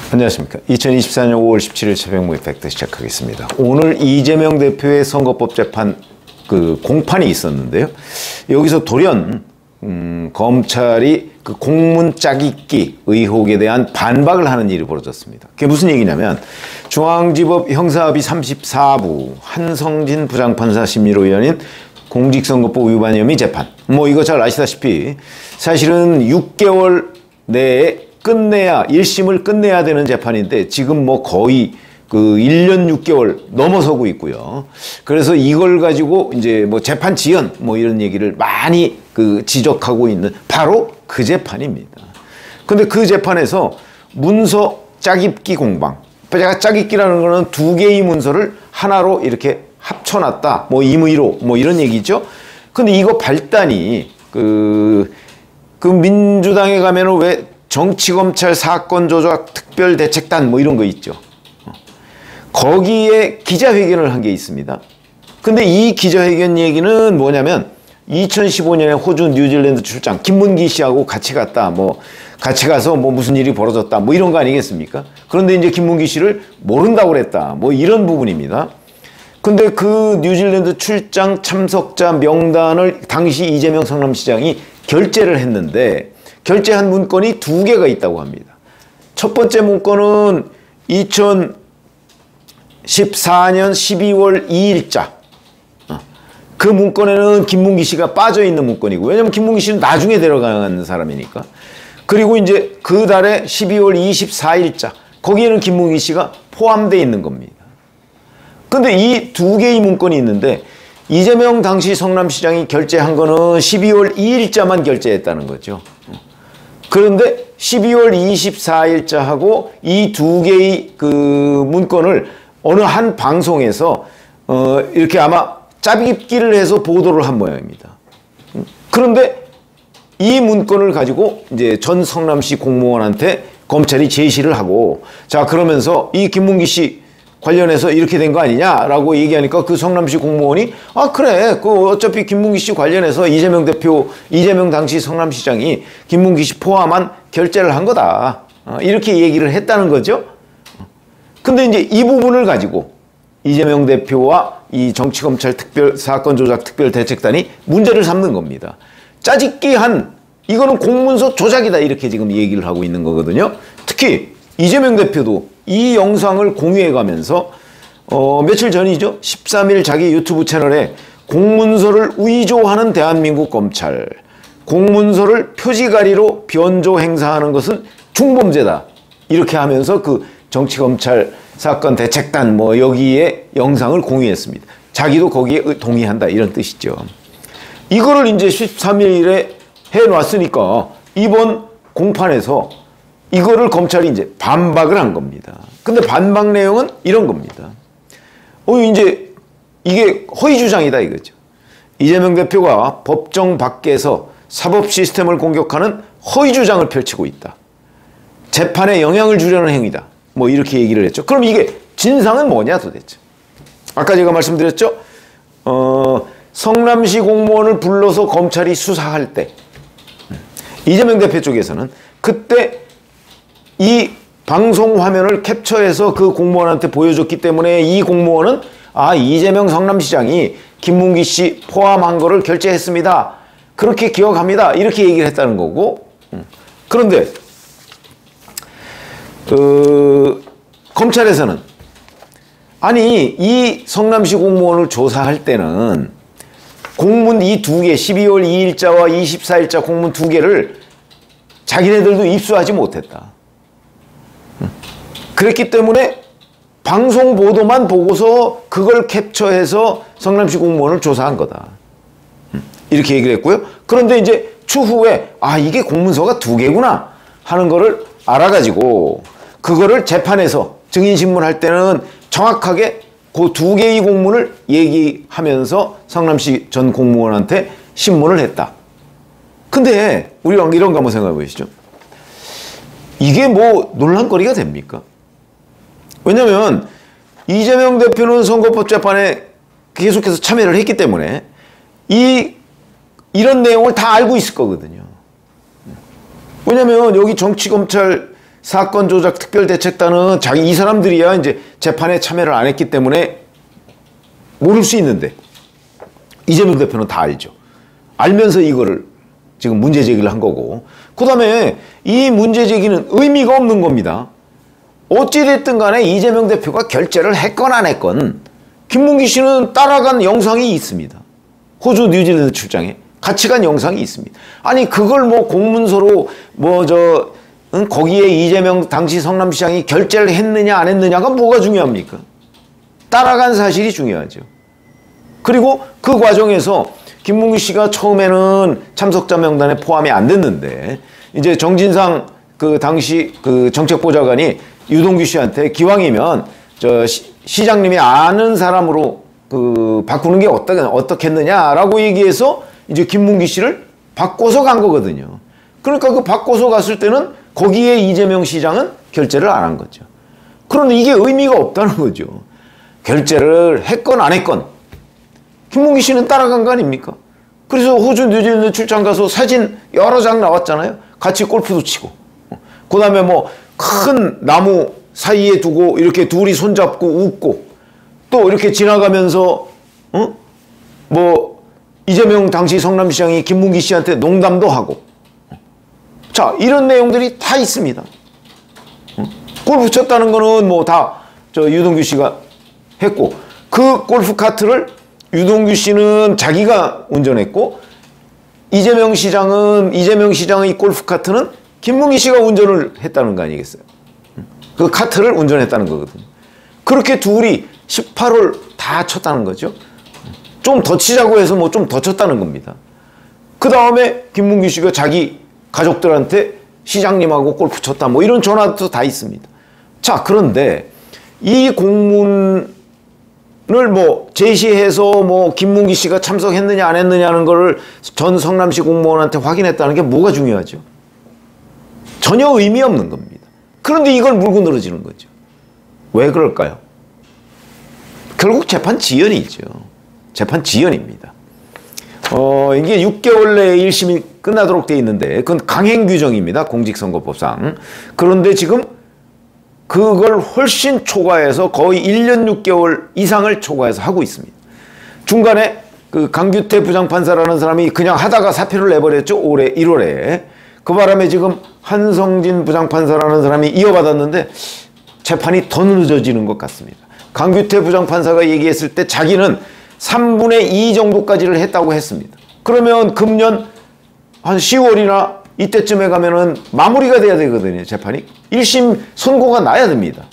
안녕하십니까. 2024년 5월 17일 새벽 팩트 시작하겠습니다. 오늘 이재명 대표의 선거법 재판 공판이 있었는데요. 여기서 돌연 검찰이 그 공문 짜깁기 의혹에 대한 반박을 하는 일이 벌어졌습니다. 그게 무슨 얘기냐면 중앙지법 형사합의 34부 한성진 부장판사 심의로위원인 공직선거법 위반 혐의 재판. 이거 잘 아시다시피 사실은 6개월 내에 끝내야 1심을 끝내야 되는 재판인데 지금 거의 1년 6개월 넘어서고 있고요. 그래서 이걸 가지고 이제 재판 지연 이런 얘기를 많이 지적하고 있는 바로 그 재판입니다. 근데 그 재판에서 문서 짜깁기 공방. 제가 짜깁기라는 거는 두 개의 문서를 하나로 이렇게 합쳐놨다. 임의로 이런 얘기죠. 근데 이거 발단이 민주당에 가면은 왜 정치검찰 사건 조작 특별대책단 이런 거 있죠. 거기에 기자회견을 한 게 있습니다. 근데 이 기자회견 얘기는 뭐냐면 2015년에 호주 뉴질랜드 출장 김문기 씨하고 같이 갔다. 같이 가서 무슨 일이 벌어졌다. 이런 거 아니겠습니까? 그런데 이제 김문기 씨를 모른다고 그랬다. 이런 부분입니다. 근데 그 뉴질랜드 출장 참석자 명단을 당시 이재명 성남시장이 결재를 했는데 결재한 문건이 두 개가 있다고 합니다. 첫 번째 문건은 2014년 12월 2일자. 그 문건에는 김문기 씨가 빠져있는 문건이고, 왜냐면 김문기 씨는 나중에 데려가는 사람이니까. 그리고 이제 그 달에 12월 24일자. 거기에는 김문기 씨가 포함되어 있는 겁니다. 근데 이 두 개의 문건이 있는데 이재명 당시 성남시장이 결재한 거는 12월 2일자만 결재했다는 거죠. 그런데 12월 24일자하고 이 두 개의 문건을 어느 한 방송에서 이렇게 아마 짜깁기를 해서 보도를 한 모양입니다. 그런데 이 문건을 가지고 이제 전 성남시 공무원한테 검찰이 제시를 하고, 자, 그러면서 이 김문기 씨 관련해서 이렇게 된 거 아니냐라고 얘기하니까 그 성남시 공무원이 그래, 어차피 김문기 씨 관련해서 이재명 당시 성남시장이 김문기 씨 포함한 결재를 한 거다. 이렇게 얘기를 했다는 거죠. 근데 이제 이 부분을 가지고 이재명 대표와 이 정치검찰 사건 조작 특별대책단이 문제를 삼는 겁니다. 이거는 공문서 조작이다. 이렇게 지금 얘기를 하고 있는 거거든요. 특히 이재명 대표도 이 영상을 공유해가면서 며칠 전이죠. 13일 자기 유튜브 채널에 공문서를 위조하는 대한민국 검찰, 공문서를 표지가리로 변조 행사하는 것은 중범죄다. 이렇게 하면서 그 정치검찰 사건 대책단 여기에 영상을 공유했습니다. 자기도 거기에 동의한다. 이런 뜻이죠. 이거를 이제 13일에 해놨으니까 이번 공판에서 이거를 검찰이 이제 반박을 한 겁니다. 근데 반박 내용은 이런 겁니다. 이제 이게 허위 주장이다 이거죠. 이재명 대표가 법정 밖에서 사법 시스템을 공격하는 허위 주장을 펼치고 있다. 재판에 영향을 주려는 행위다. 이렇게 얘기를 했죠. 그럼 이게 진상은 뭐냐 도대체. 아까 제가 말씀드렸죠. 성남시 공무원을 불러서 검찰이 수사할 때 이재명 대표 쪽에서는 그때 이 방송 화면을 캡처해서 그 공무원한테 보여줬기 때문에 이 공무원은 이재명 성남시장이 김문기 씨 포함한 거를 결재했습니다. 그렇게 기억합니다. 이렇게 얘기를 했다는 거고. 그런데 검찰에서는 이 성남시 공무원을 조사할 때는 공문 이 두 개 12월 2일자와 24일자 공문 두 개를 자기네들도 입수하지 못했다. 그랬기 때문에 방송 보도만 보고서 그걸 캡처해서 성남시 공무원을 조사한 거다. 이렇게 얘기를 했고요. 그런데 이제 추후에 이게 공문서가 두 개구나 하는 거를 알아가지고 그거를 재판에서 증인신문할 때는 정확하게 그 두 개의 공문을 얘기하면서 성남시 전 공무원한테 신문을 했다. 근데 우리가 이런 거 한번 생각해 보시죠. 이게 논란거리가 됩니까? 왜냐면 이재명 대표는 선거법 재판에 계속해서 참여를 했기 때문에 이런 내용을 다 알고 있을 거거든요. 왜냐면 여기 정치검찰 사건 조작 특별대책단은 이 사람들이야 이제 재판에 참여를 안 했기 때문에 모를 수 있는데 이재명 대표는 다 알죠. 알면서 이거를 지금 문제 제기를 한 거고, 그 다음에 이 문제 제기는 의미가 없는 겁니다. 어찌됐든 간에 이재명 대표가 결재를 했건 안 했건 김문기 씨는 따라간 영상이 있습니다. 호주 뉴질랜드 출장에 같이 간 영상이 있습니다. 아니 그걸 뭐 공문서로 거기에 이재명 당시 성남시장이 결재를 했느냐 안 했느냐가 뭐가 중요합니까? 따라간 사실이 중요하죠. 그리고 그 과정에서 김문기 씨가 처음에는 참석자 명단에 포함이 안 됐는데 이제 정진상 그 당시 그 정책보좌관이 유동규 씨한테 기왕이면 시장님이 아는 사람으로 그 바꾸는 게 어떻겠느냐라고 얘기해서 이제 김문기 씨를 바꿔서 간 거거든요. 그러니까 그 바꿔서 갔을 때는 거기에 이재명 시장은 결재를 안 한 거죠. 그런데 이게 의미가 없다는 거죠. 결재를 했건 안 했건 김문기 씨는 따라간 거 아닙니까? 그래서 호주 뉴질랜드 출장 가서 사진 여러 장 나왔잖아요. 같이 골프도 치고, 그 다음에 뭐 큰 나무 사이에 두고 이렇게 둘이 손잡고 웃고, 또 이렇게 지나가면서 뭐 이재명 당시 성남시장이 김문기 씨한테 농담도 하고, 자 이런 내용들이 다 있습니다. 골프 쳤다는 거는 뭐 다 유동규 씨가 했고, 그 골프 카트를 유동규 씨는 자기가 운전했고 이재명 시장의 골프 카트는 김문기 씨가 운전을 했다는 거 아니겠어요? 그 카트를 운전했다는 거거든요. 그렇게 둘이 18홀 다 쳤다는 거죠. 좀 더 치자고 해서 뭐 좀 더 쳤다는 겁니다. 그 다음에 김문기 씨가 자기 가족들한테 시장님하고 골프 쳤다 뭐 이런 전화도 다 있습니다. 자, 그런데 이 공문을 뭐 제시해서 뭐 김문기 씨가 참석했느냐 안 했느냐는 거를 전 성남시 공무원한테 확인했다는 게 뭐가 중요하죠? 전혀 의미 없는 겁니다. 그런데 이걸 물고 늘어지는 거죠. 왜 그럴까요? 결국 재판 지연이죠. 재판 지연입니다. 이게 6개월 내에 1심이 끝나도록 돼 있는데 그건 강행 규정입니다. 공직선거법상. 그런데 지금 그걸 훨씬 초과해서 거의 1년 6개월 이상을 초과해서 하고 있습니다. 중간에 그 강규태 부장판사라는 사람이 그냥 하다가 사표를 내버렸죠. 올해 1월에. 그 바람에 지금 한성진 부장판사라는 사람이 이어받았는데 재판이 더 늦어지는 것 같습니다. 강규태 부장판사가 얘기했을 때 자기는 3분의 2 정도까지를 했다고 했습니다. 그러면 금년 한 10월이나 이때쯤에 가면은 마무리가 돼야 되거든요, 재판이. 1심 선고가 나야 됩니다.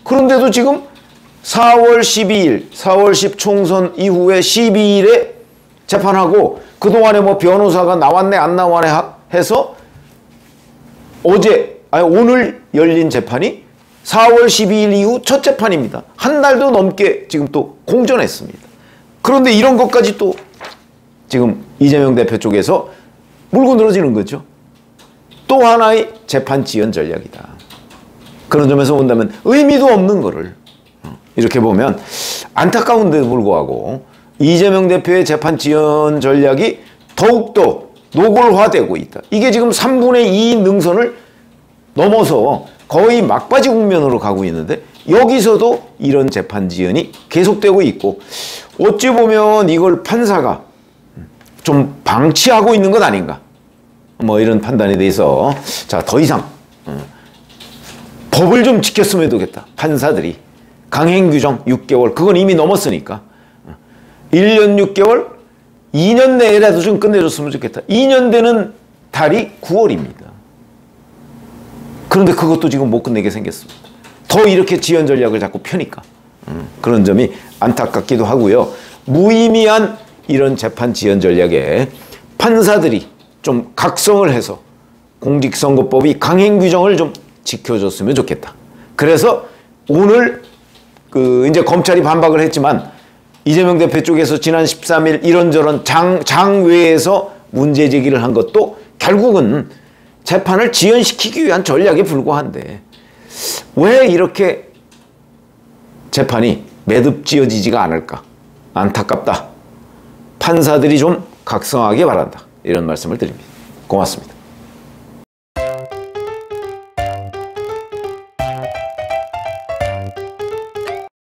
그런데도 지금 4월 12일, 4월 10 총선 이후에 12일에 재판하고 그동안에 뭐 변호사가 나왔네, 안 나왔네 해서 오늘 열린 재판이 4월 12일 이후 첫 재판입니다. 한 달도 넘게 지금 또 공전했습니다. 그런데 이런 것까지 또 지금 이재명 대표 쪽에서 물고 늘어지는 거죠. 또 하나의 재판 지연 전략이다. 그런 점에서 본다면 의미도 없는 거를 이렇게 보면 안타까운데도 불구하고 이재명 대표의 재판 지연 전략이 더욱더 노골화되고 있다. 이게 지금 3분의 2 능선을 넘어서 거의 막바지 국면으로 가고 있는데 여기서도 이런 재판 지연이 계속되고 있고 어찌 보면 이걸 판사가 좀 방치하고 있는 것 아닌가, 뭐 이런 판단에 대해서 자, 더 이상 법을 좀 지켰으면 좋겠다. 판사들이 강행규정 6개월 그건 이미 넘었으니까 1년 6개월 2년 내에라도 좀 끝내줬으면 좋겠다. 2년 되는 달이 9월입니다. 그런데 그것도 지금 못 끝내게 생겼습니다. 더 이렇게 지연 전략을 자꾸 펴니까 그런 점이 안타깝기도 하고요. 무의미한 이런 재판 지연 전략에 판사들이 좀 각성을 해서 공직선거법이 강행 규정을 좀 지켜줬으면 좋겠다. 그래서 오늘 이제 검찰이 반박을 했지만 이재명 대표 쪽에서 지난 13일 이런저런 장외에서 문제 제기를 한 것도 결국은 재판을 지연시키기 위한 전략에 불과한데 왜 이렇게 재판이 매듭지어지지가 않을까? 안타깝다. 판사들이 좀 각성하게 바란다. 이런 말씀을 드립니다. 고맙습니다.